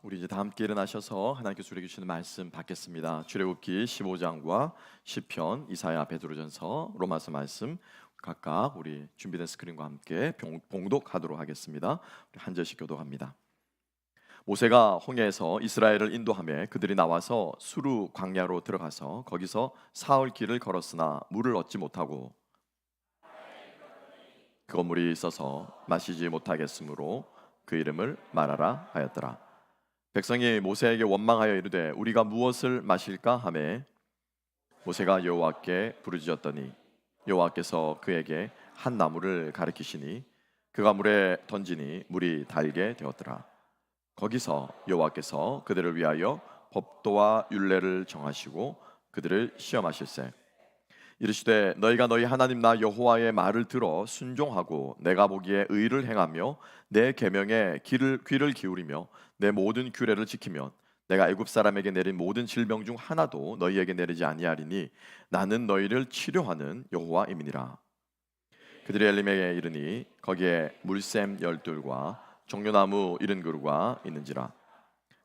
우리 이제 다 함께 일어나셔서 하나님께서 우리에게 주시는 말씀 받겠습니다. 출애굽기 15장과 시편, 이사야, 베드로전서, 로마서 말씀 각각 우리 준비된 스크린과 함께 봉독하도록 하겠습니다. 우리 한 절씩 교독합니다. 모세가 홍해에서 이스라엘을 인도하며 그들이 나와서 수르 광야로 들어가서 거기서 사흘 길을 걸었으나 물을 얻지 못하고 그 건물이 있어서 마시지 못하겠으므로 그 이름을 마라라 하였더라. 백성이 모세에게 원망하여 이르되 우리가 무엇을 마실까 하매 모세가 여호와께 부르짖었더니 여호와께서 그에게 한 나무를 가리키시니 그가 물에 던지니 물이 달게 되었더라. 거기서 여호와께서 그들을 위하여 법도와 율례를 정하시고 그들을 시험하실세 이르시되 너희가 너희 하나님 나 여호와의 말을 들어 순종하고 내가 보기에 의를 행하며 내 계명에 귀를 기울이며 내 모든 규례를 지키면 내가 애굽 사람에게 내린 모든 질병 중 하나도 너희에게 내리지 아니하리니 나는 너희를 치료하는 여호와임이니라. 그들이 엘림에 이르니 거기에 물샘 12과 종려나무 70그루가 있는지라.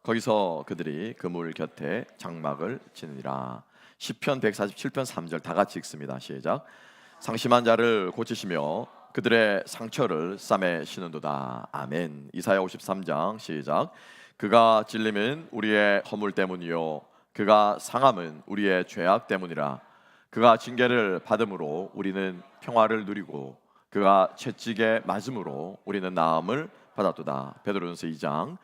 거기서 그들이 그 물 곁에 장막을 치느니라. 시편 147편 3절 다 같이 읽습니다. 시작. 상심한 자를 고치시며 그들의 상처를 싸매 시는도다. 아멘. 이사야 53장 시작. 그가 찔림은 우리의 허물 때문이요 그가 상함은 우리의 죄악 때문이라. 그가 징계를 받음으로 우리는 평화를 누리고 그가 채찍에 맞음으로 우리는 나음을 받았도다. 베드로전서 2장.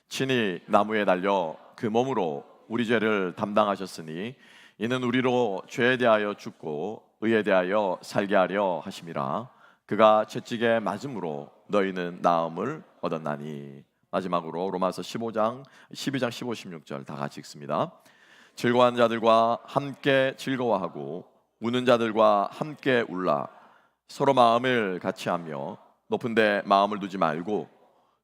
친히 나무에 달려 그 몸으로 우리 죄를 담당하셨으니 이는 우리로 죄에 대하여 죽고 의에 대하여 살게 하려 하심이라. 그가 채찍에 맞음으로 너희는 나음을 얻었나니. 마지막으로 로마서 12장 15, 16절 다 같이 읽습니다. 즐거워하는 자들과 함께 즐거워하고 우는 자들과 함께 울라. 서로 마음을 같이 하며 높은 데 마음을 두지 말고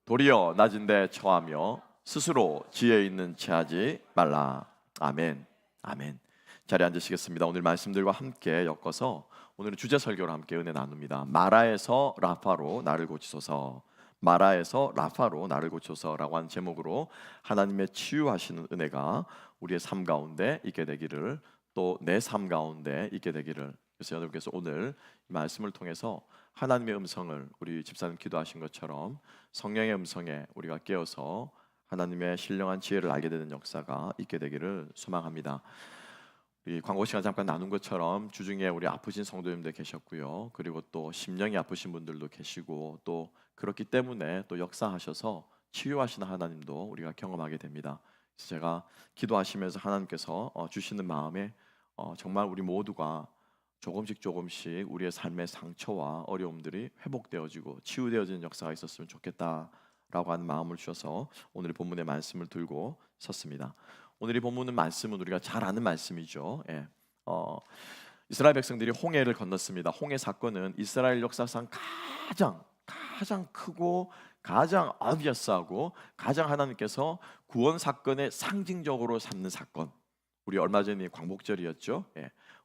도리어 낮은 데 처하며 스스로 지혜 있는 체하지 말라. 아멘. 아멘. 자리에 앉으시겠습니다. 오늘 말씀들과 함께 엮어서 오늘은 주제 설교로 함께 은혜 나눕니다. 마라에서 라파로 나를 고치소서. 마라에서 라파로 나를 고치소서라고 하는 제목으로 하나님의 치유하시는 은혜가 우리의 삶 가운데 있게 되기를, 또 내 삶 가운데 있게 되기를. 그래서 여러분께서 오늘 이 말씀을 통해서 하나님의 음성을 우리 집사님 기도하신 것처럼 성령의 음성에 우리가 깨어서 하나님의 신령한 지혜를 알게 되는 역사가 있게 되기를 소망합니다. 이 광고 시간 잠깐 나눈 것처럼 주중에 우리 아프신 성도님들 계셨고요. 그리고 또 심령이 아프신 분들도 계시고, 또 그렇기 때문에 또 역사하셔서 치유하시는 하나님도 우리가 경험하게 됩니다. 그래서 제가 기도하시면서 하나님께서 주시는 마음에 정말 우리 모두가 조금씩 우리의 삶의 상처와 어려움들이 회복되어지고 치유되어지는 역사가 있었으면 좋겠다라고 하는 마음을 주셔서 오늘 본문의 말씀을 들고 섰습니다. 오늘 이 본문은 말씀은 우리가 잘 아는 말씀이죠. 이스라엘 백성들이 홍해를 건넜습니다. 홍해 사건은 이스라엘 역사상 가장 크고 가장 obvious하고 가장 하나님께서 구원 사건의 상징적으로 삼는 사건. 우리 얼마 전에 광복절이었죠.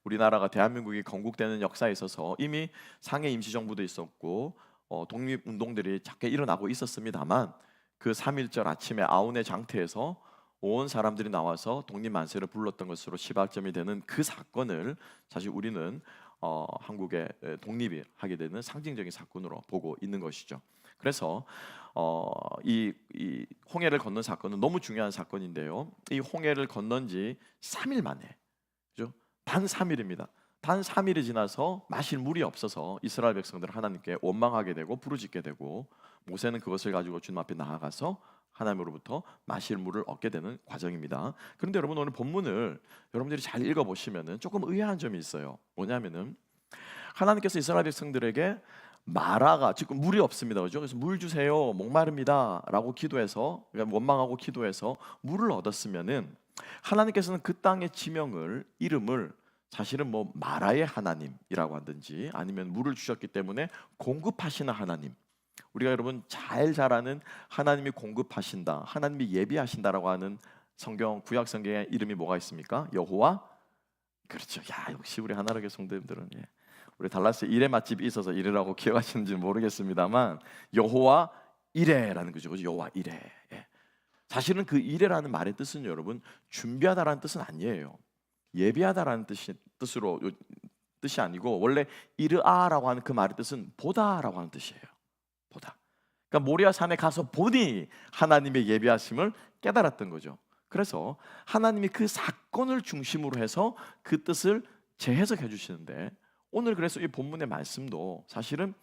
우리나라가 대한민국이 건국되는 역사에 있어서 이미 상해 임시정부도 있었고 독립운동들이 작게 일어나고 있었습니다만 그 3.1절 아침에 아운의 장터에서 온 사람들이 나와서 독립만세를 불렀던 것으로 시발점이 되는 그 사건을 사실 우리는 한국의 독립이 하게 되는 상징적인 사건으로 보고 있는 것이죠. 그래서 이 홍해를 건넌 사건은 너무 중요한 사건인데요. 이 홍해를 건넌 지 3일 만에, 그죠? 단 3일입니다. 단 3일이 지나서 마실 물이 없어서 이스라엘 백성들은 하나님께 원망하게 되고 부르짖게 되고, 모세는 그것을 가지고 주님 앞에 나아가서 하나님으로부터 마실 물을 얻게 되는 과정입니다. 그런데 여러분, 오늘 본문을 여러분들이 잘 읽어보시면 조금 의아한 점이 있어요. 뭐냐면은 하나님께서 이스라엘 백성들에게 마라가, 지금 물이 없습니다, 그죠? 그래서 물 주세요, 목마릅니다 라고 기도해서, 그러니까 원망하고 기도해서 물을 얻었으면은 하나님께서는 그 땅의 지명을, 이름을 사실은 뭐 마라의 하나님이라고 하든지, 아니면 물을 주셨기 때문에 공급하시는 하나님, 우리가 여러분 잘 아는 하나님이 공급하신다, 하나님이 예비하신다라고 하는 성경, 구약 성경에 이름이 뭐가 있습니까? 여호와. 그렇죠. 야, 역시 우리 하나님의 성도님들은 우리 달라스에 이레 맛집이 있어서 이레라고 기억하시는지 모르겠습니다만 여호와 이레라는 거죠. 여호와 이레. 사실은 그 이레라는 말의 뜻은 여러분 준비하다라는 뜻은 아니에요. 예비하다라는 뜻이 아니고 원래 이르아라고 하는 그 말의 뜻은 보다라고 하는 뜻이에요. 보다. 그러니까 모리아 산에 가서 보니 하나님의 예비하심을 깨달았던 거죠. 그래서 하나님이 그 사건을 중심으로 해서 그 뜻을 재해석해 주시는데, 오늘 그래서 이 본문의 말씀도 사실은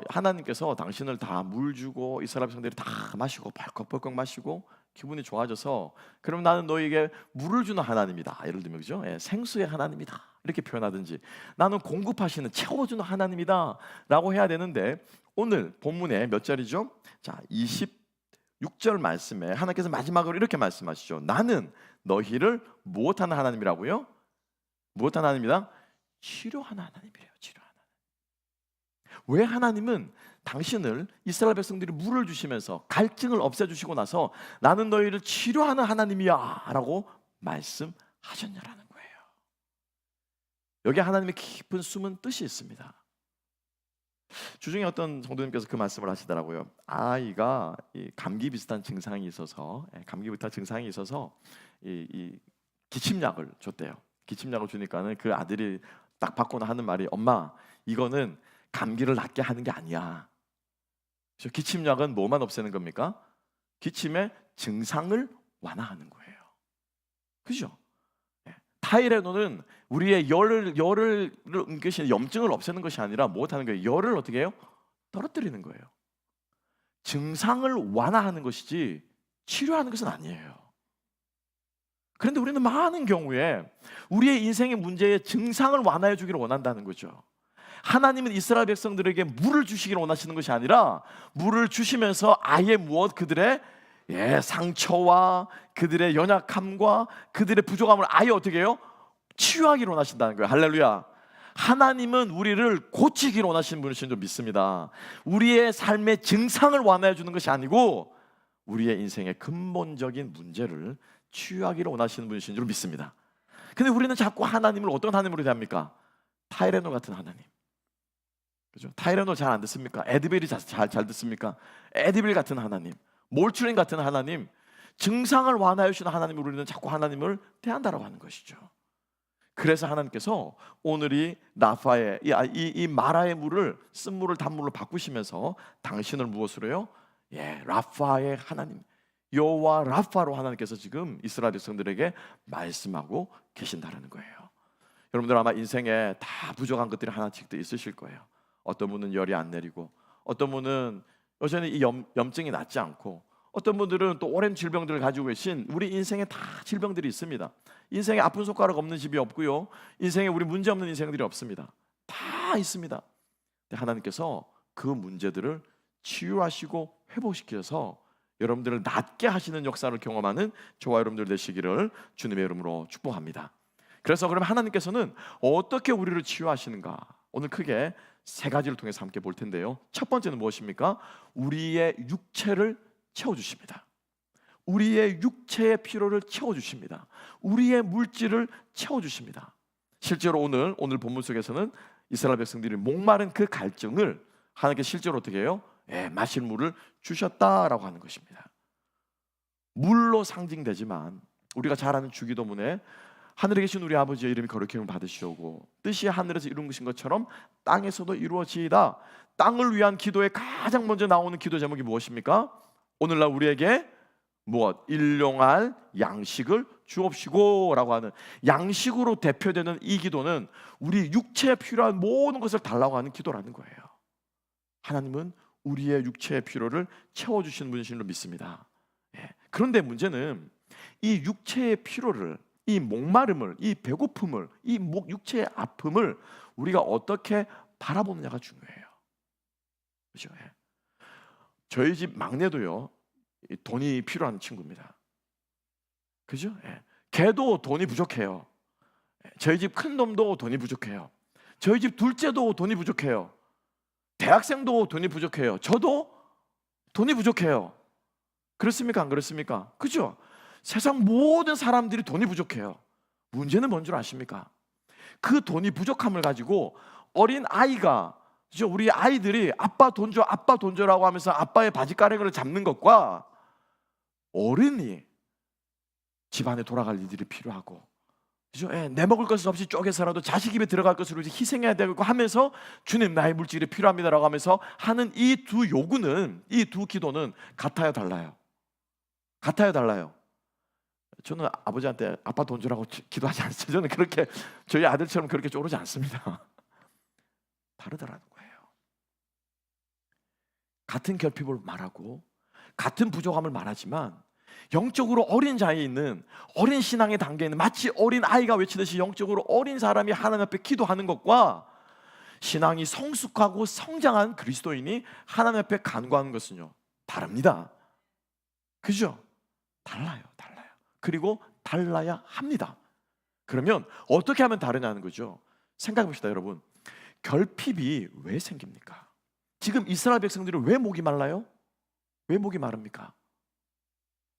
하나님께서 당신을 다 물 주고 이스라엘 백성들이 다 마시고 벌컥벌컥 마시고 기분이 좋아져서, 그럼 나는 너에게 물을 주는 하나님이다, 예를 들면 그죠? 생수의 하나님이다 이렇게 표현하든지, 나는 공급하시는 채워주는 하나님이다 라고 해야 되는데, 오늘 본문에 몇 절이죠? 자, 26절 말씀에 하나님께서 마지막으로 이렇게 말씀하시죠. 나는 너희를 무엇하는 하나님이라고요? 무엇하는 하나님이다? 치료하는 하나님이래요. 치료하는 하나님. 왜 하나님은 당신을, 이스라엘 백성들이 물을 주시면서 갈증을 없애주시고 나서 나는 너희를 치료하는 하나님이야 라고 말씀하셨냐라는 거예요. 여기 하나님의 깊은 숨은 뜻이 있습니다. 주중에 어떤 성도님께서 그 말씀을 하시더라고요. 아이가 감기 비슷한 증상이 있어서 이 기침약을 줬대요. 기침약을 주니까는 그 아들이 딱 받고는 하는 말이, 엄마, 이거는 감기를 낫게 하는 게 아니야. 그래서 기침약은 뭐만 없애는 겁니까? 기침의 증상을 완화하는 거예요. 그죠? 타이레놀은 우리의 열을 옮기시는 염증을 없애는 것이 아니라 무엇하는 거예요? 열을 어떻게 해요? 떨어뜨리는 거예요. 증상을 완화하는 것이지 치료하는 것은 아니에요. 그런데 우리는 많은 경우에 우리의 인생의 문제의 증상을 완화해 주기를 원한다는 거죠. 하나님은 이스라엘 백성들에게 물을 주시기를 원하시는 것이 아니라 물을 주시면서 아예 그들의 상처와 그들의 연약함과 그들의 부족함을 아예 어떻게 해요? 치유하기를 원하신다는 거예요. 할렐루야. 하나님은 우리를 고치기를 원하시는 분이신 줄 믿습니다. 우리의 삶의 증상을 완화해 주는 것이 아니고 우리의 인생의 근본적인 문제를 치유하기를 원하시는 분이신 줄 믿습니다. 근데 우리는 자꾸 하나님을 어떤 하나님으로 대합니까? 타이레놀 같은 하나님. 그죠? 타이레놀 잘 안 듣습니까? 에드빌이 잘 듣습니까? 에드빌 같은 하나님, 몰추린 같은 하나님, 증상을 완화해 주시는 하나님으로 우리는 자꾸 하나님을 대한다라고 하는 것이죠. 그래서 하나님께서 오늘 이 라파의 이 마라의 물을 쓴물을 단물로 바꾸시면서 당신을 무엇으로 해요? 라파의 하나님, 여호와 라파로 하나님께서 지금 이스라엘 백성들에게 말씀하고 계신다라는 거예요. 여러분들 아마 인생에 다 부족한 것들이 하나씩 있으실 거예요. 어떤 분은 열이 안 내리고, 어떤 분은 여전히 이 염증이 낫지 않고, 어떤 분들은 또 오랜 질병들을 가지고 계신, 우리 인생에 다 질병들이 있습니다. 인생에 아픈 손가락 없는 집이 없고요, 인생에 우리 문제 없는 인생들이 없습니다. 다 있습니다. 근데 하나님께서 그 문제들을 치유하시고 회복시켜서 여러분들을 낫게 하시는 역사를 경험하는 저와 여러분들 되시기를 주님의 이름으로 축복합니다. 그래서 그러면 하나님께서는 어떻게 우리를 치유하시는가? 오늘 크게 세 가지를 통해서 함께 볼 텐데요. 첫 번째는 무엇입니까? 우리의 육체를 채워주십니다. 우리의 육체의 필요를 채워주십니다. 우리의 물질을 채워주십니다. 실제로 오늘 본문 속에서는 이스라엘 백성들이 목마른 그 갈증을 하나님께서 실제로 어떻게 해요? 마실 물을 주셨다라고 하는 것입니다. 물로 상징되지만 우리가 잘 아는 주기도문에 하늘에 계신 우리 아버지의 이름이 거룩히 받으시오고 뜻이 하늘에서 이루어진 것처럼 땅에서도 이루어지이다. 땅을 위한 기도에 가장 먼저 나오는 기도 제목이 무엇입니까? 오늘날 우리에게 일용할 양식을 주옵시고 라고 하는, 양식으로 대표되는 이 기도는 우리 육체에 필요한 모든 것을 달라고 하는 기도라는 거예요. 하나님은 우리의 육체의 필요를 채워주시는 분이신 줄 믿습니다. 그런데 문제는 이 육체의 필요를, 이 목마름을, 이 배고픔을, 이 육체의 아픔을 우리가 어떻게 바라보느냐가 중요해요. 그렇죠? 저희 집 막내도요, 돈이 필요한 친구입니다. 그죠? 걔도 돈이 부족해요. 저희 집 큰 놈도 돈이 부족해요. 저희 집 둘째도 돈이 부족해요. 대학생도 돈이 부족해요. 저도 돈이 부족해요. 그렇습니까? 안 그렇습니까? 그죠? 세상 모든 사람들이 돈이 부족해요. 문제는 뭔 줄 아십니까? 그 돈이 부족함을 가지고 어린 아이가, 우리 아이들이 아빠 돈 줘, 아빠 돈 줘라고 하면서 아빠의 바지가랑이를 잡는 것과 어른이 집안에 돌아갈 일들이 필요하고, 그죠? 내 먹을 것을 없이 쪼개서라도 자식 입에 들어갈 것을 희생해야 되고 하면서 주님 나의 물질이 필요합니다라고 하면서 하는 이 두 요구는, 이 두 기도는 같아요, 달라요? 같아요, 달라요? 저는 아버지한테 아빠 돈 주라고 기도하지 않습니다. 저는 그렇게 저희 아들처럼 그렇게 쪼르지 않습니다. 다르더라는 거예요. 같은 결핍을 말하고 같은 부족함을 말하지만 영적으로 어린 자에 있는, 어린 신앙의 단계에 있는, 마치 어린 아이가 외치듯이 영적으로 어린 사람이 하나님 앞에 기도하는 것과 신앙이 성숙하고 성장한 그리스도인이 하나님 앞에 간구하는 것은요, 다릅니다. 그죠? 달라요. 그리고 달라야 합니다. 그러면 어떻게 하면 다르냐는 거죠. 생각해 봅시다, 여러분. 결핍이 왜 생깁니까? 지금 이스라엘 백성들이 왜 목이 말라요? 왜 목이 마릅니까?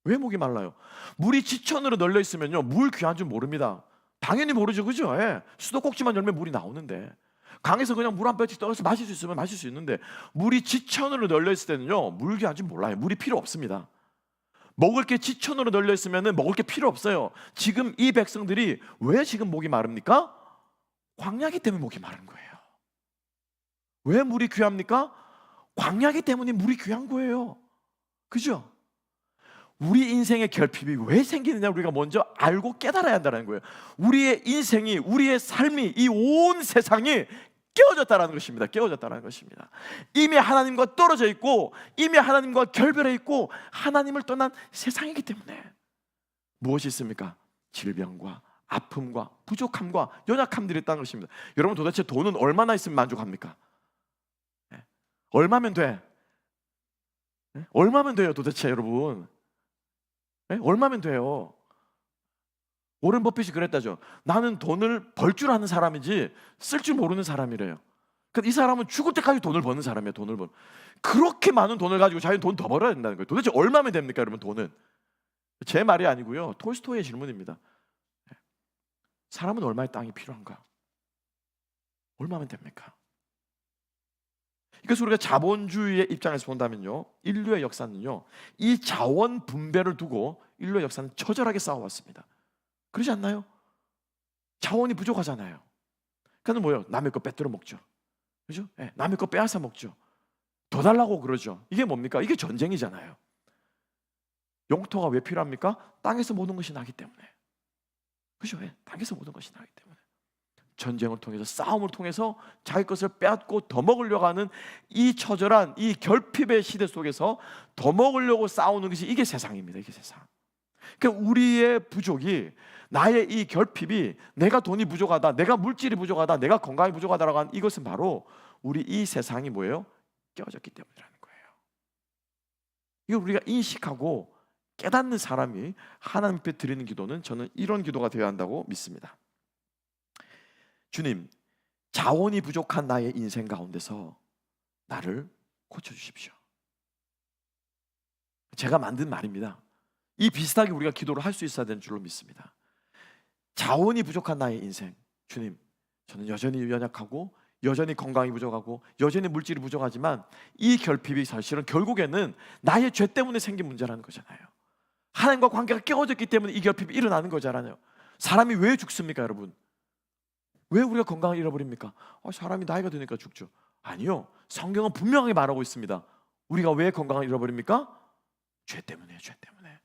왜 목이 말라요? 물이 지천으로 널려 있으면요, 물 귀한 줄 모릅니다. 당연히 모르죠, 그죠? 수도꼭지만 열면 물이 나오는데, 강에서 그냥 물 한 뼘씩 떠서 마실 수 있으면 마실 수 있는데, 물이 지천으로 널려 있을 때는요, 물 귀한 줄 몰라요. 물이 필요 없습니다. 먹을 게 지천으로 널려 있으면 먹을 게 필요 없어요. 지금 이 백성들이 왜 지금 목이 마릅니까? 광야기 때문에 목이 마른 거예요. 왜 물이 귀합니까? 광야기 때문에 물이 귀한 거예요. 그죠? 우리 인생의 결핍이 왜 생기느냐 우리가 먼저 알고 깨달아야 한다는 거예요. 우리의 인생이, 우리의 삶이, 이 온 세상이 깨어졌다는 것입니다. 깨어졌다는 것입니다. 이미 하나님과 떨어져 있고, 이미 하나님과 결별해 있고, 하나님을 떠난 세상이기 때문에 무엇이 있습니까? 질병과 아픔과 부족함과 연약함들이 있다는 것입니다. 여러분, 도대체 돈은 얼마나 있으면 만족합니까? 얼마면 돼? 얼마면 돼요, 도대체 여러분? 얼마면 돼요? 오렌 버핏이 그랬다죠. 나는 돈을 벌 줄 아는 사람이지 쓸 줄 모르는 사람이래요. 그러니까 이 사람은 죽을 때까지 돈을 버는 사람이에요. 돈을 번. 그렇게 많은 돈을 가지고 자기는 돈 더 벌어야 된다는 거예요. 도대체 얼마면 됩니까, 여러분? 돈은 제 말이 아니고요, 톨스토이의 질문입니다. 사람은 얼마의 땅이 필요한가? 얼마면 됩니까? 그래서 우리가 자본주의의 입장에서 본다면요, 인류의 역사는요, 이 자원 분배를 두고 인류의 역사는 처절하게 싸워왔습니다. 그러지 않나요? 자원이 부족하잖아요. 그러니까 뭐예요? 남의 거 빼들어 먹죠. 그죠? 남의 거 빼앗아 먹죠. 더 달라고 그러죠. 이게 뭡니까? 이게 전쟁이잖아요. 영토가 왜 필요합니까? 땅에서 모든 것이 나기 때문에. 그죠? 땅에서 모든 것이 나기 때문에. 전쟁을 통해서, 싸움을 통해서 자기 것을 빼앗고 더 먹으려고 하는 이 처절한 이 결핍의 시대 속에서 더 먹으려고 싸우는 것이, 이게 세상입니다. 이게 세상. 그러니까 우리의 부족이, 나의 이 결핍이, 내가 돈이 부족하다, 내가 물질이 부족하다, 내가 건강이 부족하다라고 하는 이것은 바로 우리 이 세상이 뭐예요? 깨어졌기 때문이라는 거예요. 이걸 우리가 인식하고 깨닫는 사람이 하나님 앞에 드리는 기도는, 저는 이런 기도가 되어야 한다고 믿습니다. 주님, 자원이 부족한 나의 인생 가운데서 나를 고쳐주십시오. 제가 만든 말입니다. 이 비슷하게 우리가 기도를 할 수 있어야 되는 줄로 믿습니다. 자원이 부족한 나의 인생, 주님, 저는 여전히 연약하고 여전히 건강이 부족하고 여전히 물질이 부족하지만 이 결핍이 사실은 결국에는 나의 죄 때문에 생긴 문제라는 거잖아요. 하나님과 관계가 깨어졌기 때문에 이 결핍이 일어나는 거잖아요. 사람이 왜 죽습니까, 여러분? 왜 우리가 건강을 잃어버립니까? 사람이 나이가 드니까 죽죠. 아니요, 성경은 분명하게 말하고 있습니다. 우리가 왜 건강을 잃어버립니까? 죄 때문이에요. 죄 때문에.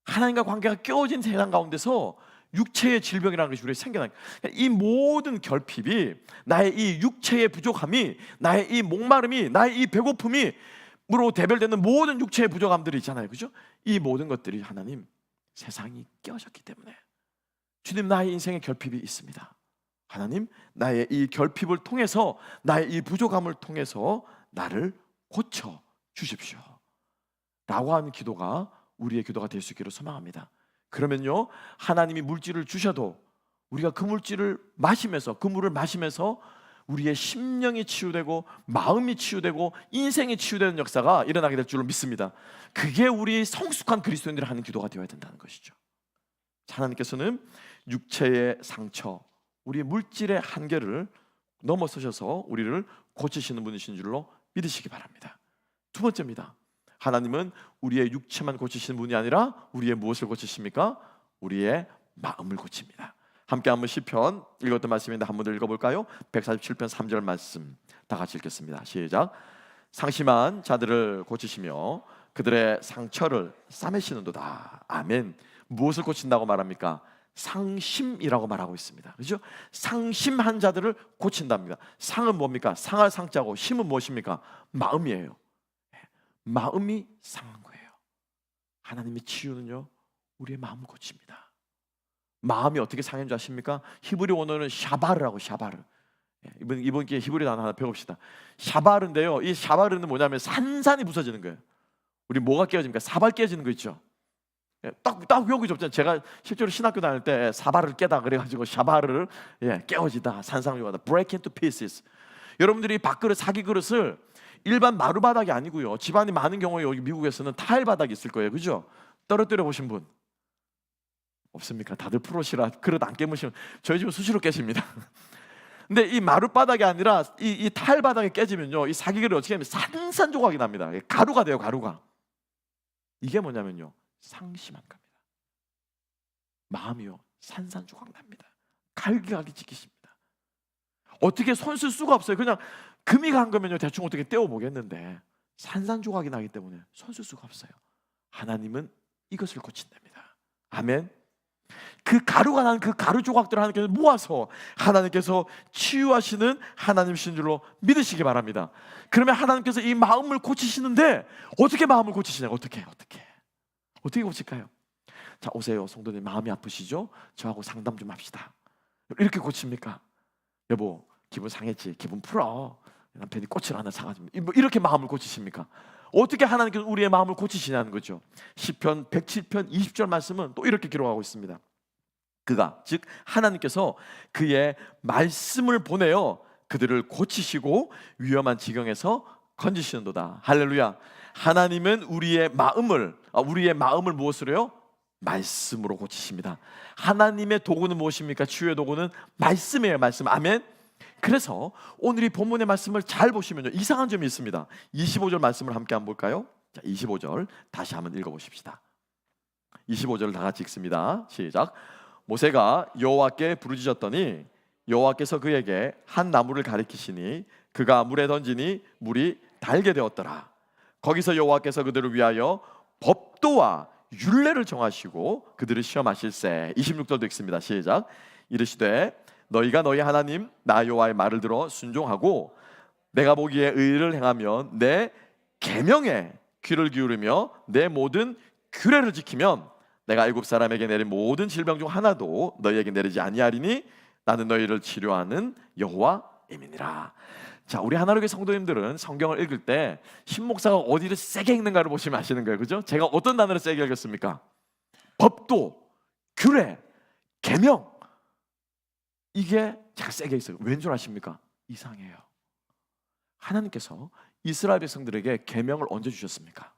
하나님과 관계가 깨어진 세상 가운데서 육체의 질병이라는 것이 우리에게 생겨나는 거예요. 이 모든 결핍이, 나의 이 육체의 부족함이, 나의 이 목마름이, 나의 이 배고픔이 으로 대별되는 모든 육체의 부족함들이 있잖아요. 그죠? 이 모든 것들이 하나님, 세상이 깨어졌기 때문에 주님, 나의 인생에 결핍이 있습니다. 하나님, 나의 이 결핍을 통해서, 나의 이 부족함을 통해서 나를 고쳐 주십시오 라고 하는 기도가 우리의 기도가 될 수 있기를 소망합니다. 그러면요, 하나님이 물질을 주셔도 우리가 그 물질을 마시면서, 그 물을 마시면서 우리의 심령이 치유되고 마음이 치유되고 인생이 치유되는 역사가 일어나게 될 줄로 믿습니다. 그게 우리 성숙한 그리스도인들이 하는 기도가 되어야 된다는 것이죠. 하나님께서는 육체의 상처, 우리의 물질의 한계를 넘어서셔서 우리를 고치시는 분이신 줄로 믿으시기 바랍니다. 두 번째입니다. 하나님은 우리의 육체만 고치시는 분이 아니라 우리의 무엇을 고치십니까? 우리의 마음을 고칩니다. 함께 한번 시편 읽었던 말씀인데 한 번 더 읽어볼까요? 147편 3절 말씀 다 같이 읽겠습니다. 시작. 상심한 자들을 고치시며 그들의 상처를 싸매시는도다. 아멘. 무엇을 고친다고 말합니까? 상심이라고 말하고 있습니다. 그렇죠? 상심한 자들을 고친답니다. 상은 뭡니까? 상할 상자고 심은 무엇입니까? 마음이에요. 마음이 상한 거예요. 하나님의 치유는요, 우리의 마음을 고칩니다. 마음이 어떻게 상한 줄 아십니까? 히브리 원어는 샤바르라고, 샤바르. 이번 기회에 히브리 단어 하나 배웁시다. 샤바르인데요, 이 샤바르는 뭐냐면 산산이 부서지는 거예요. 우리 뭐가 깨어집니까? 사발 깨지는 거 있죠. 딱 외우기 좋잖아요. 제가 실제로 신학교 다닐 때 사발을 깨다 그래가지고 샤바르를 깨어지다, 산상요하다, break into pieces. 여러분들이 밥그릇, 사기 그릇을 일반 마루바닥이 아니고요, 집안이 많은 경우에 여기 미국에서는 타일 바닥이 있을 거예요. 그죠? 떨어뜨려 보신 분 없습니까? 다들 프로시라 그릇 안 깨무시면 저희 집은 수시로 깨집니다. 근데 이 마룻바닥이 아니라 이 타일 바닥이 깨지면요, 이 사기 그릇이 어떻게 하면 산산조각이 납니다. 가루가 돼요, 가루가. 이게 뭐냐면요, 상심한 겁니다. 마음이요, 산산조각 납니다. 갈기갈기 찢기십니다. 어떻게 손 쓸 수가 없어요. 그냥 금이 간 거면요, 대충 어떻게 떼어보겠는데 산산조각이 나기 때문에 손 쓸 수가 없어요. 하나님은 이것을 고친답니다. 아멘. 그 가루가 난 그 가루 조각들을 하나님께서 모아서 하나님께서 치유하시는 하나님이신 줄로 믿으시기 바랍니다. 그러면 하나님께서 이 마음을 고치시는데 어떻게 마음을 고치시냐고. 어떻게 고칠까요? 자, 오세요. 성도님, 마음이 아프시죠? 저하고 상담 좀 합시다. 이렇게 고칩니까? 여보, 기분 상했지? 기분 풀어. 남편이 꽃을 하나 사가지고, 이렇게 마음을 고치십니까? 어떻게 하나님께서 우리의 마음을 고치시냐는 거죠. 시편 107편 20절 말씀은 또 이렇게 기록하고 있습니다. 그가, 즉 하나님께서 그의 말씀을 보내어 그들을 고치시고 위험한 지경에서 건지시는도다. 할렐루야. 하나님은 우리의 마음을 무엇으로요? 말씀으로 고치십니다. 하나님의 도구는 무엇입니까? 치유의 도구는 말씀이에요. 말씀. 아멘. 그래서 오늘 이 본문의 말씀을 잘 보시면요, 이상한 점이 있습니다. 25절 말씀을 함께 한번 볼까요? 자, 25절 다시 한번 읽어보십시다. 25절 다 같이 읽습니다. 시작. 모세가 여호와께 부르짖었더니 여호와께서 그에게 한 나무를 가리키시니 그가 물에 던지니 물이 달게 되었더라. 거기서 여호와께서 그들을 위하여 법도와 율례를 정하시고 그들을 시험하실세. 26절도 읽습니다. 시작. 이르시되 너희가 너희 하나님 나 여호와의 말을 들어 순종하고 내가 보기에 의를 행하면 내 계명에 귀를 기울이며 내 모든 규례를 지키면 내가 애굽 사람에게 내린 모든 질병 중 하나도 너희에게 내리지 아니하리니 나는 너희를 치료하는 여호와임이니라. 자, 우리 하나로교회 성도님들은 성경을 읽을 때 신목사가 어디를 세게 읽는가를 보시면 아시는 거예요. 그죠? 제가 어떤 단어를 세게 읽었습니까? 법도, 규례, 계명. 이게 제가 세게 있어요. 왠 줄 아십니까? 이상해요. 하나님께서 이스라엘 백성들에게 계명을 언제 주셨습니까?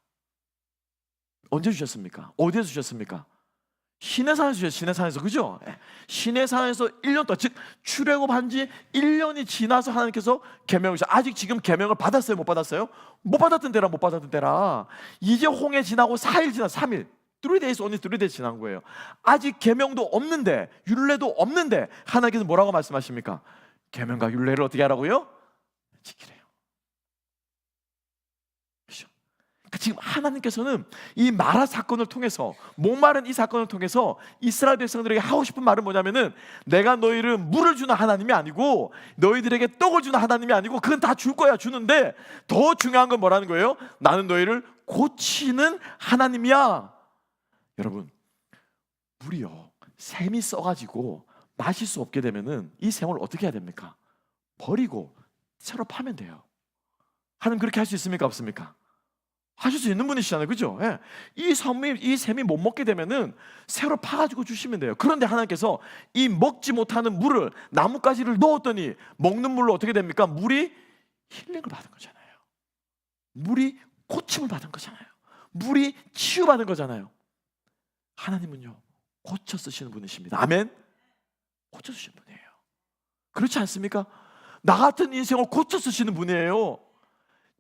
언제 주셨습니까? 어디에서 주셨습니까? 시내산에서 주셨어요. 시내산에서. 그죠? 시내산에서 1년 동안, 즉 출애굽한 지 1년이 지나서 하나님께서 계명을 주셨어요. 아직 지금 계명을 받았어요? 못 받았어요? 못 받았던 때라. 이제 홍해 지나고 4일 지나 3일 3days only 3days 지난 거예요. 아직 계명도 없는데, 율례도 없는데 하나님께서 뭐라고 말씀하십니까? 계명과 율례를 어떻게 하라고요? 지키래요. 그렇죠? 지금 하나님께서는 이 마라 사건을 통해서, 목마른 이 사건을 통해서 이스라엘 백성들에게 하고 싶은 말은 뭐냐면은, 내가 너희를 물을 주는 하나님이 아니고 너희들에게 떡을 주는 하나님이 아니고, 그건 다 줄 거야, 주는데 더 중요한 건 뭐라는 거예요? 나는 너희를 고치는 하나님이야. 여러분, 물이요, 샘이 써가지고 마실 수 없게 되면은 이 샘을 어떻게 해야 됩니까? 버리고 새로 파면 돼요. 하나님 그렇게 할 수 있습니까? 없습니까? 하실 수 있는 분이시잖아요. 그죠? 예. 이 샘이 못 먹게 되면은 새로 파가지고 주시면 돼요. 그런데 하나님께서 이 먹지 못하는 물을, 나뭇가지를 넣었더니 먹는 물로 어떻게 됩니까? 물이 힐링을 받은 거잖아요. 물이 고침을 받은 거잖아요. 물이 치유받은 거잖아요. 하나님은요, 고쳐 쓰시는 분이십니다. 아멘. 고쳐 쓰시는 분이에요. 그렇지 않습니까? 나 같은 인생을 고쳐 쓰시는 분이에요.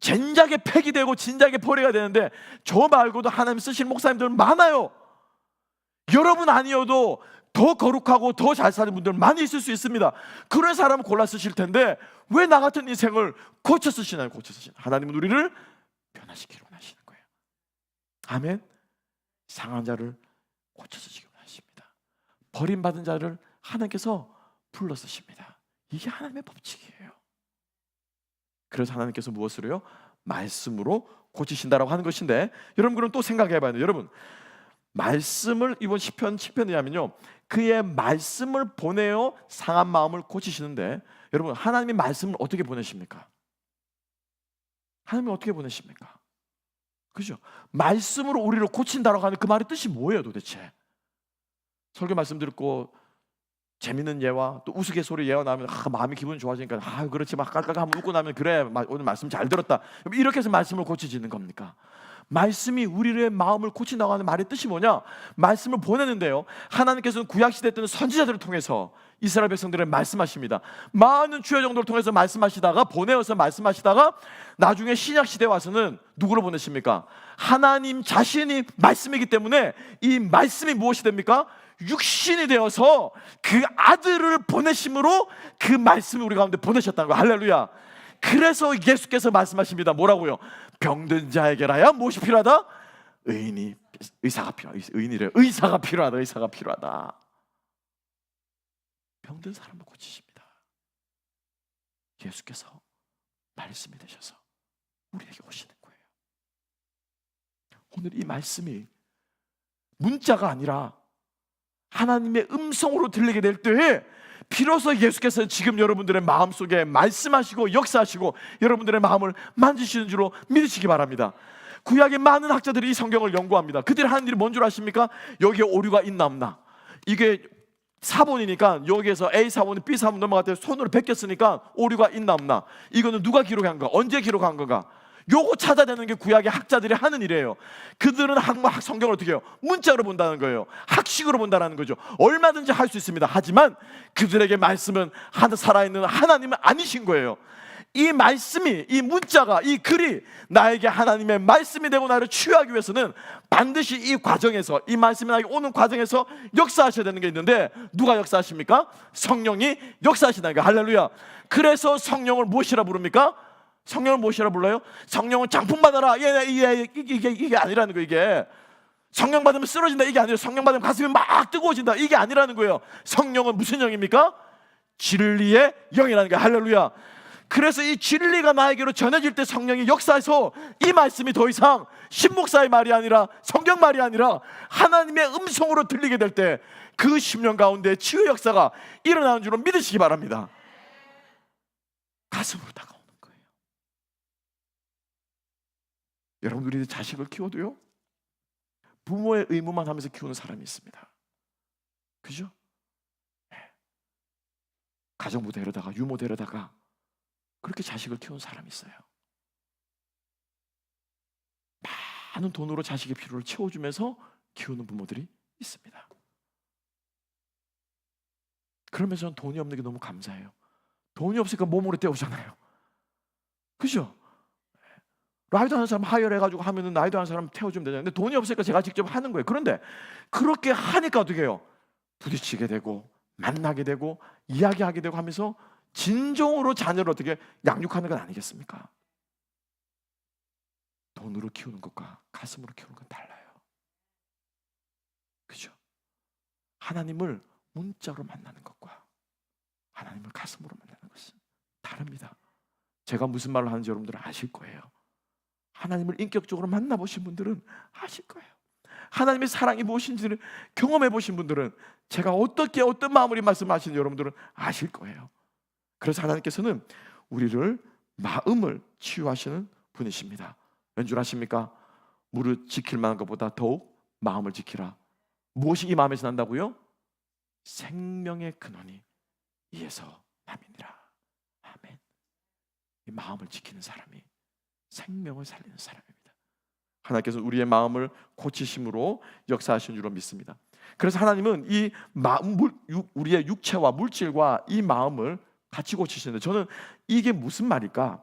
진작에 폐기되고 진작에 포기가 되는데 저 말고도 하나님 쓰시는 목사님들 많아요. 여러분 아니어도 더 거룩하고 더 잘 사는 분들 많이 있을 수 있습니다. 그런 사람을 골라 쓰실 텐데 왜 나 같은 인생을 고쳐 쓰시나요? 고쳐 쓰시나요? 하나님은 우리를 변화시키기를 원하시는 거예요. 아멘. 상한 자를 고쳐 쓰시기 원하십니다. 버림받은 자를 하나님께서 불러 쓰십니다. 이게 하나님의 법칙이에요. 그래서 하나님께서 무엇을 해요? 말씀으로 고치신다라고 하는 것인데, 여러분 그럼 또 생각해 봐야 돼요. 여러분 말씀을 이번 시편에 하면요, 그의 말씀을 보내어 상한 마음을 고치시는데, 여러분 하나님이 말씀을 어떻게 보내십니까? 하나님이 어떻게 보내십니까? 그죠? 말씀으로 우리를 고친다라고 하는 그 말의 뜻이 뭐예요 도대체? 설교 말씀 듣고 재밌는 예와 또 우스갯소리 예와 나면 마음이 기분 좋아지니까 그렇지 막 깔깔 한번 웃고 나면 그래 오늘 말씀 잘 들었다, 이렇게 해서 말씀을 고치지는 겁니까? 말씀이 우리의 마음을 고친다고 하는 말의 뜻이 뭐냐? 말씀을 보내는데요, 하나님께서는 구약시대 때는 선지자들을 통해서 이스라엘 백성들을 말씀하십니다. 많은 주여 정도를 통해서 말씀하시다가 보내어서 말씀하시다가 나중에 신약시대에 와서는 누구를 보내십니까? 하나님 자신이 말씀이기 때문에 이 말씀이 무엇이 됩니까? 육신이 되어서 그 아들을 보내심으로 그 말씀을 우리 가운데 보내셨다는 거예요. 할렐루야. 그래서 예수께서 말씀하십니다. 뭐라고요? 병든 자에게라야 무엇이 필요하다? 의사가 필요하다. 의사가 필요하다. 의사가 필요하다. 병든 사람을 고치십니다. 예수께서 말씀이 되셔서 우리에게 오시는 거예요. 오늘 이 말씀이 문자가 아니라 하나님의 음성으로 들리게 될 때에 비로소 예수께서 지금 여러분들의 마음속에 말씀하시고 역사하시고 여러분들의 마음을 만지시는 줄로 믿으시기 바랍니다. 구약의 많은 학자들이 이 성경을 연구합니다. 그들이 하는 일이 뭔 줄 아십니까? 여기에 오류가 있나 없나, 이게 사본이니까 여기에서 A 사본이 B 사본 넘어갈 때 손으로 베꼈으니까 오류가 있나 없나, 이거는 누가 기록한 건가, 언제 기록한 건가, 요거 찾아내는 게 구약의 학자들이 하는 일이에요. 그들은 성경을 어떻게 해요? 문자로 본다는 거예요. 학식으로 본다는 거죠. 얼마든지 할 수 있습니다. 하지만 그들에게 말씀은 살아있는 하나님은 아니신 거예요. 이 말씀이, 이 문자가, 이 글이 나에게 하나님의 말씀이 되고 나를 치유하기 위해서는 반드시 이 과정에서, 이 말씀이 나에게 오는 과정에서 역사하셔야 되는 게 있는데, 누가 역사하십니까? 성령이 역사하신다는 거예요. 할렐루야. 그래서 성령을 무엇이라 부릅니까? 성령을 무엇이라 불러요? 성령은 장풍 받아라. 이게 아니라는 거예요. 이게 성령 받으면 쓰러진다, 이게 아니에요. 성령 받으면 가슴이 막 뜨거워진다, 이게 아니라는 거예요. 성령은 무슨 영입니까? 진리의 영이라는 거예요. 할렐루야. 그래서 이 진리가 나에게로 전해질 때 성령이 역사해서 이 말씀이 더 이상 신목사의 말이 아니라 성경 말이 아니라 하나님의 음성으로 들리게 될 때 그 심령 가운데 치유 역사가 일어나는 줄로 믿으시기 바랍니다. 가슴으로 다가오는 거예요. 여러분들이 자식을 키워도요, 부모의 의무만 하면서 키우는 사람이 있습니다. 그죠? 가정부 데려다가 유모 데려다가 그렇게 자식을 키우는 사람이 있어요. 많은 돈으로 자식의 필요를 채워주면서 키우는 부모들이 있습니다. 그러면서 저는 돈이 없는 게 너무 감사해요. 돈이 없으니까 몸으로 때우잖아요. 그죠? 라이드 하는 사람 하이어해가지고 하면은 라이드 하는 사람 태워주면 되잖아요. 근데 돈이 없으니까 제가 직접 하는 거예요. 그런데 그렇게 하니까 어떻게 해요? 부딪히게 되고 만나게 되고 이야기하게 되고 하면서 진정으로 자녀를 어떻게 양육하는 건 아니겠습니까? 돈으로 키우는 것과 가슴으로 키우는 건 달라요. 그죠? 하나님을 문자로 만나는 것과 하나님을 가슴으로 만나는 것은 다릅니다. 제가 무슨 말을 하는지 여러분들은 아실 거예요. 하나님을 인격적으로 만나보신 분들은 아실 거예요. 하나님의 사랑이 무엇인지를 경험해 보신 분들은 제가 어떻게 어떤 마음으로 말씀하시는지 여러분들은 아실 거예요. 그래서 하나님께서는 우리를 마음을 치유하시는 분이십니다. 왠 줄 아십니까? 무릇 지킬 만한 것보다 더욱 마음을 지키라. 무엇이 이 마음에서 난다고요? 생명의 근원이 이에서 남이니라. 아멘. 이 마음을 지키는 사람이 생명을 살리는 사람입니다. 하나님께서 우리의 마음을 고치심으로 역사하신 줄로 믿습니다. 그래서 하나님은 이 마음, 우리의 육체와 물질과 이 마음을 같이 고치시는데, 저는 이게 무슨 말일까?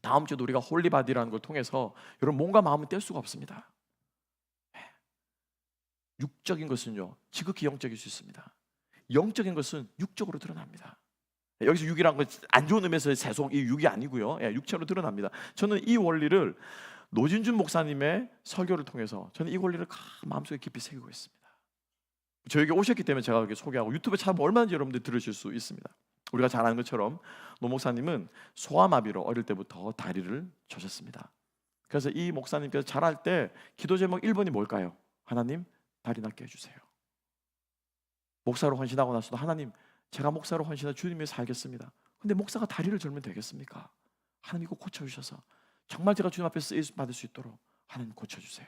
다음 주도 우리가 홀리바디라는 걸 통해서 여러분 몸과 마음은 뗄 수가 없습니다. 육적인 것은요 지극히 영적일 수 있습니다. 영적인 것은 육적으로 드러납니다. 여기서 육이란 건 안 좋은 의미에서의 세속 이 육이 아니고요, 육체로 드러납니다. 저는 이 원리를 노진준 목사님의 설교를 통해서 저는 이 원리를 마음속에 깊이 새기고 있습니다. 저에게 오셨기 때문에 제가 이렇게 소개하고 유튜브에 찾아보면 얼마든지 여러분들 들으실 수 있습니다. 우리가 잘 아는 것처럼 노 목사님은 소아마비로 어릴 때부터 다리를 젖었습니다. 그래서 이 목사님께서 자랄 때 기도 제목 1번이 뭘까요? 하나님 다리 낫게 해주세요. 목사로 헌신하고 나서도 하나님 제가 목사로 헌신해 주님 위해 살겠습니다. 근데 목사가 다리를 절면 되겠습니까? 하나님 이거 고쳐주셔서 정말 제가 주님 앞에 쓰임받을 수 있도록 하나님 고쳐주세요.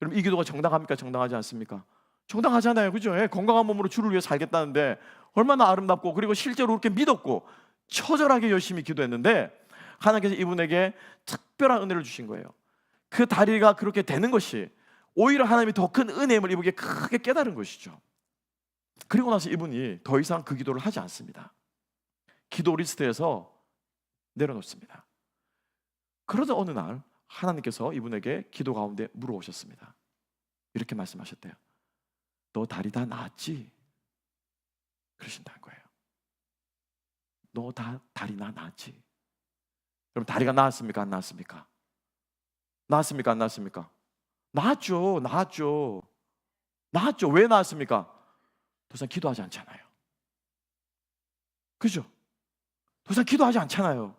여러분 이 기도가 정당합니까? 정당하지 않습니까? 정당하잖아요, 그죠? 건강한 몸으로 주를 위해 살겠다는데 얼마나 아름답고 그리고 실제로 그렇게 믿었고 처절하게 열심히 기도했는데 하나님께서 이분에게 특별한 은혜를 주신 거예요. 그 다리가 그렇게 되는 것이 오히려 하나님이 더 큰 은혜임을 이분에게 크게 깨달은 것이죠. 그리고 나서 이분이 더 이상 그 기도를 하지 않습니다. 기도 리스트에서 내려놓습니다. 그러다 어느 날 하나님께서 이분에게 기도 가운데 물어오셨습니다. 이렇게 말씀하셨대요. 너 다리 다 나았지? 그러신다는 거예요. 너 다리 다 나았지? 그럼 다리가 나았습니까? 안 나았습니까? 나았습니까? 안 나았습니까? 나았죠. 나았죠. 나았죠. 왜 나았습니까? 더 이상 기도하지 않잖아요. 그죠? 더 이상 기도하지 않잖아요.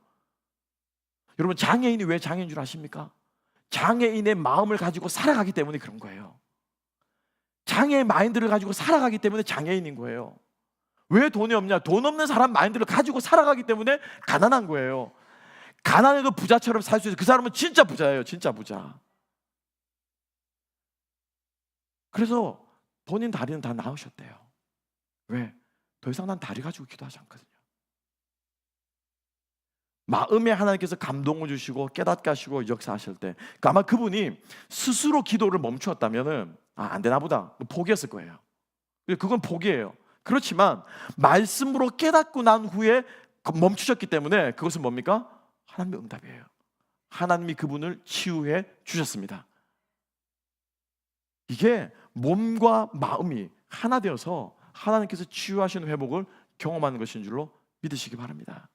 여러분 장애인이 왜 장애인 줄 아십니까? 장애인의 마음을 가지고 살아가기 때문에 그런 거예요. 장애의 마인드를 가지고 살아가기 때문에 장애인인 거예요. 왜 돈이 없냐? 돈 없는 사람 마인드를 가지고 살아가기 때문에 가난한 거예요. 가난해도 부자처럼 살 수 있어요. 그 사람은 진짜 부자예요. 진짜 부자. 그래서 본인 다리는 다 나으셨대요. 왜? 더 이상 난 다리 가지고 기도하지 않거든요. 마음에 하나님께서 감동을 주시고 깨닫게 하시고 역사하실 때 아마 그분이 스스로 기도를 멈추었다면 안 되나 보다 포기했을 거예요. 그건 포기예요. 그렇지만 말씀으로 깨닫고 난 후에 멈추셨기 때문에 그것은 뭡니까? 하나님의 응답이에요. 하나님이 그분을 치유해 주셨습니다. 이게 몸과 마음이 하나 되어서 하나님께서 치유하시는 회복을 경험하는 것인 줄로 믿으시기 바랍니다.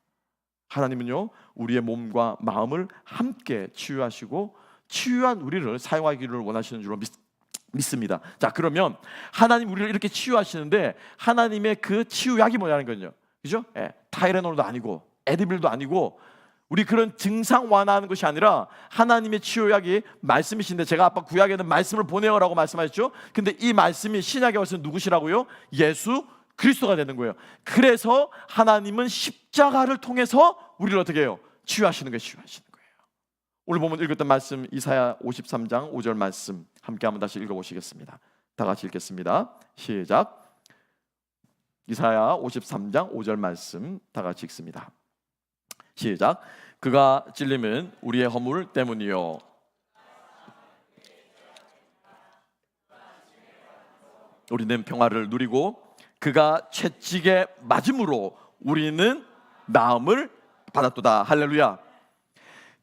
하나님은요 우리의 몸과 마음을 함께 치유하시고 치유한 우리를 사용하기를 원하시는 줄로 믿습니다. 자, 그러면 하나님 우리를 이렇게 치유하시는데 하나님의 그 치유약이 뭐냐는 거죠. 그죠? 타이레놀도 아니고 에드빌도 아니고 우리 그런 증상 완화하는 것이 아니라 하나님의 치유약이 말씀이신데 제가 아까 구약에는 말씀을 보내어라고 말씀하셨죠. 근데 이 말씀이 신약에 와서 누구시라고요? 예수 그리스도가 되는 거예요. 그래서 하나님은 십자가를 통해서 우리를 어떻게 해요? 치유하시는 거예요. 치유하시는 거예요. 오늘 보면 읽었던 말씀 이사야 53장 5절 말씀 함께 한번 다시 읽어보시겠습니다. 다 같이 읽겠습니다. 시작. 이사야 53장 5절 말씀 다 같이 읽습니다. 시작. 그가 찔림은 우리의 허물 때문이요 우리는 평화를 누리고 그가 채찍에 맞음으로 우리는 나음을 받았도다. 할렐루야.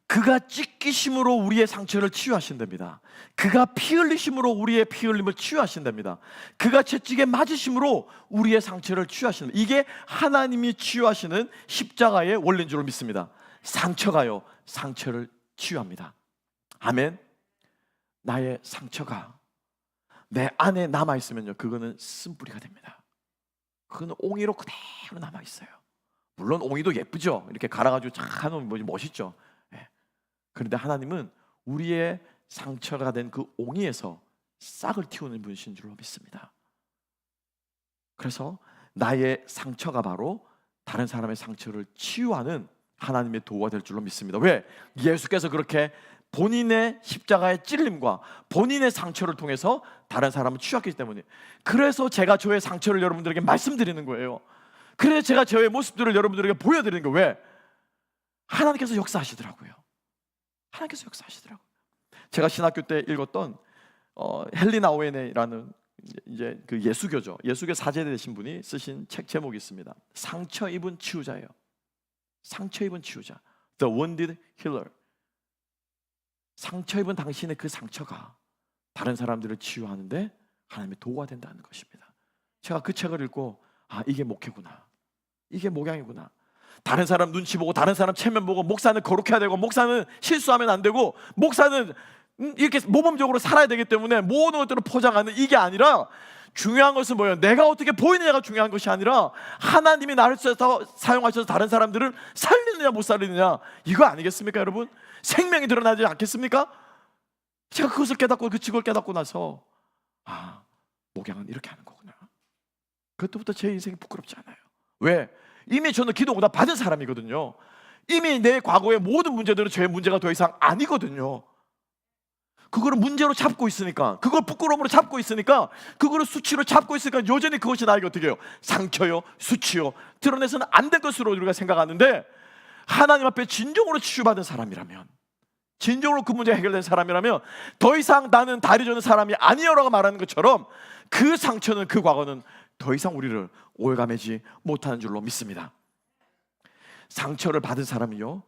그가 찢기심으로 우리의 상처를 치유하신답니다. 그가 피 흘리심으로 우리의 피 흘림을 치유하신답니다. 그가 채찍에 맞으심으로 우리의 상처를 치유하신답니다. 이게 하나님이 치유하시는 십자가의 원리인 줄로 믿습니다. 상처가요 상처를 치유합니다. 아멘. 나의 상처가 내 안에 남아있으면요 그거는 쓴뿌리가 됩니다. 그거는 옹이로 그대로 남아있어요. 물론 옹이도 예쁘죠. 이렇게 갈아가지고 착 하면 멋있죠. 그런데 하나님은 우리의 상처가 된 그 옹이에서 싹을 틔우는 분이신 줄로 믿습니다. 그래서 나의 상처가 바로 다른 사람의 상처를 치유하는 하나님의 도구가 될 줄로 믿습니다. 왜? 예수께서 그렇게 본인의 십자가의 찔림과 본인의 상처를 통해서 다른 사람을 치유했기 때문에. 그래서 제가 저의 상처를 여러분들에게 말씀드리는 거예요. 그래서 제가 저의 모습들을 여러분들에게 보여드리는 거예요. 왜? 하나님께서 역사하시더라고요. 하나님께서 역사하시더라고요. 제가 신학교 때 읽었던 헬리나 오웬이라는 이제 그 예수교죠. 예수교 사제대 되신 분이 쓰신 책 제목이 있습니다. 상처 입은 치유자예요. 상처 입은 치유자. The wounded healer. 상처 입은 당신의 그 상처가 다른 사람들을 치유하는데 하나님의 도구가 된다는 것입니다. 제가 그 책을 읽고 이게 목회구나, 이게 목양이구나. 다른 사람 눈치 보고 다른 사람 체면 보고 목사는 거룩해야 되고 목사는 실수하면 안 되고 목사는 이렇게 모범적으로 살아야 되기 때문에 모든 것들을 포장하는 이게 아니라 중요한 것은 뭐예요? 내가 어떻게 보이느냐가 중요한 것이 아니라 하나님이 나를 사용하셔서 다른 사람들을 살리느냐 못 살리느냐, 이거 아니겠습니까 여러분? 생명이 드러나지 않겠습니까? 제가 그것을 깨닫고 그 직을 깨닫고 나서 목양은 이렇게 하는 거구나. 그때부터 제 인생이 부끄럽지 않아요. 왜? 이미 저는 기도 응답 받은 사람이거든요. 이미 내 과거의 모든 문제들은 제 문제가 더 이상 아니거든요. 그거를 문제로 잡고 있으니까, 그걸 부끄러움으로 잡고 있으니까, 그거를 수치로 잡고 있으니까 여전히 그것이 나에게 어떻게 해요? 상처요, 수치요, 드러내서는 안 될 것으로 우리가 생각하는데, 하나님 앞에 진정으로 치유받은 사람이라면, 진정으로 그 문제가 해결된 사람이라면 더 이상 나는 다리 저는 사람이 아니여라고 말하는 것처럼 그 상처는, 그 과거는 더 이상 우리를 오해감하지 못하는 줄로 믿습니다. 상처를 받은 사람이요,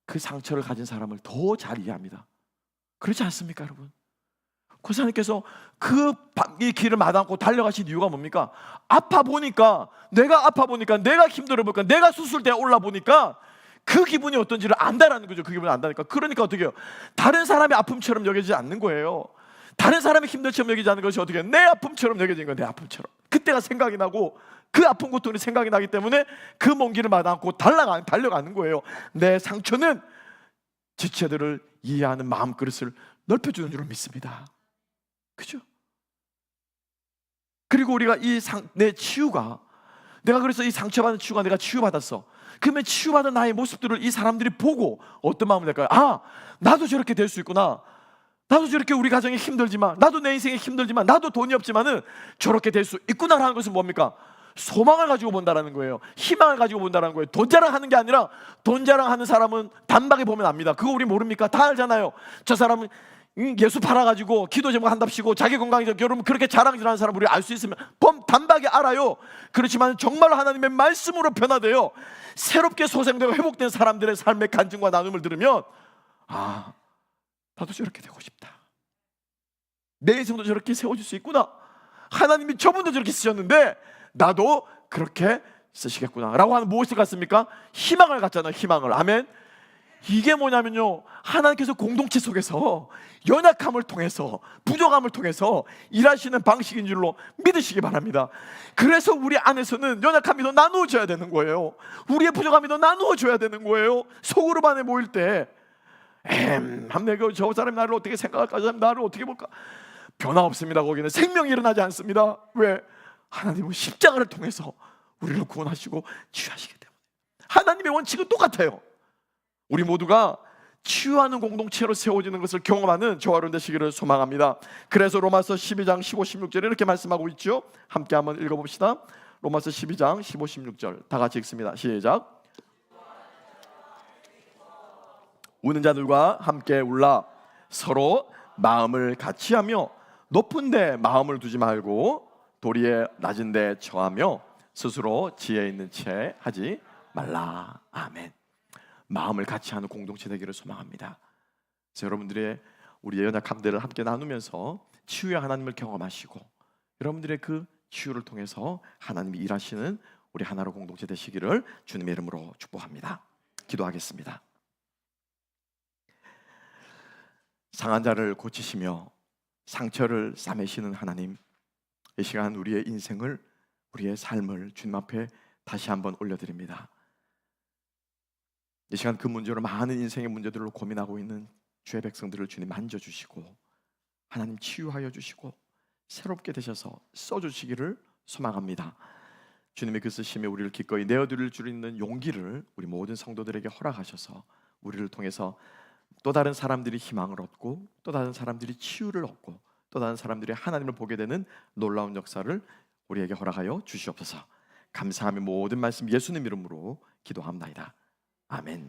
그 상처를 가진 사람을 더 잘 이해합니다. 그렇지 않습니까 여러분? 고사님께서 이 길을 마다않고 달려가신 이유가 뭡니까? 아파 보니까, 내가 힘들어 보니까, 내가 수술대에 올라 보니까 그 기분이 어떤지를 안다라는 거죠. 그 기분을 안다니까. 그러니까 어떻게 해요? 다른 사람의 아픔처럼 여기지 않는 거예요. 다른 사람의 힘들처럼 여기지 않는 것이 어떻게 해요? 내 아픔처럼 여겨지는 거예요. 내 아픔처럼. 그때가 생각이 나고 그 아픈 고통이 생각이 나기 때문에 그 먼 길을 마다않고 달려가는 거예요. 내 상처는 지체들을 이해하는 마음 그릇을 넓혀주는 줄로 믿습니다. 그죠? 그리고 우리가 내 치유가, 내가 그래서 이 상처받은 치유가 내가 치유받았어. 그러면 치유받은 나의 모습들을 이 사람들이 보고 어떤 마음이 될까요? 나도 저렇게 될 수 있구나. 나도 저렇게 우리 가정이 힘들지만, 나도 내 인생이 힘들지만, 나도 돈이 없지만은 저렇게 될 수 있구나라는 것은 뭡니까? 소망을 가지고 본다라는 거예요. 희망을 가지고 본다라는 거예요. 돈 자랑하는 게 아니라, 돈 자랑하는 사람은 단박에 보면 압니다. 그거 우리 모릅니까? 다 알잖아요. 저 사람은 예수 팔아가지고 기도 제목 한답시고 자기 건강해서 여러분 그렇게 자랑질하는 사람 우리 알 수 있으면 단박에 알아요. 그렇지만 정말로 하나님의 말씀으로 변화되어 새롭게 소생되고 회복된 사람들의 삶의 간증과 나눔을 들으면 나도 저렇게 되고 싶다. 내 인생도 저렇게 세워질 수 있구나. 하나님이 저분도 저렇게 쓰셨는데 나도 그렇게 쓰시겠구나 라고 하는 무엇을 갖습니까? 희망을 갖잖아요. 희망을. 아멘. 이게 뭐냐면요, 하나님께서 공동체 속에서 연약함을 통해서, 부족함을 통해서 일하시는 방식인 줄로 믿으시기 바랍니다. 그래서 우리 안에서는 연약함이 더 나누어져야 되는 거예요. 우리의 부족함이 더 나누어져야 되는 거예요. 소그룹 안에 모일 때 저 사람이 나를 어떻게 생각할까, 저 사람이 나를 어떻게 볼까, 변화 없습니다. 거기는 생명이 일어나지 않습니다. 왜? 하나님은 십자가를 통해서 우리를 구원하시고 치유하시기 때문에. 하나님의 원칙은 똑같아요. 우리 모두가 치유하는 공동체로 세워지는 것을 경험하는 저와 여러분 되시기를 소망합니다. 그래서 로마서 12장 15, 16절에 이렇게 말씀하고 있죠. 함께 한번 읽어봅시다. 로마서 12장 15, 16절 다 같이 읽습니다. 시작. 우는 자들과 함께 울라. 서로 마음을 같이 하며 높은 데 마음을 두지 말고 도리에 낮은 데 처하며 스스로 지혜 있는 채 하지 말라. 아멘. 마음을 같이 하는 공동체 되기를 소망합니다. 그래서 여러분들의 우리의 연약함들을 함께 나누면서 치유의 하나님을 경험하시고 여러분들의 그 치유를 통해서 하나님이 일하시는 우리 하나로 공동체 되시기를 주님의 이름으로 축복합니다. 기도하겠습니다. 상한 자를 고치시며 상처를 싸매시는 하나님, 이 시간 우리의 인생을, 우리의 삶을 주님 앞에 다시 한번 올려드립니다. 이 시간 그 문제로 많은 인생의 문제들로 고민하고 있는 주의 백성들을 주님 만져주시고 하나님 치유하여 주시고 새롭게 되셔서 써주시기를 소망합니다. 주님의 그 쓰심에 우리를 기꺼이 내어드릴 줄 있는 용기를 우리 모든 성도들에게 허락하셔서 우리를 통해서 또 다른 사람들이 희망을 얻고 또 다른 사람들이 치유를 얻고 또 다른 사람들이 하나님을 보게 되는 놀라운 역사를 우리에게 허락하여 주시옵소서. 감사하며 모든 말씀 예수님 이름으로 기도합니다. 아멘.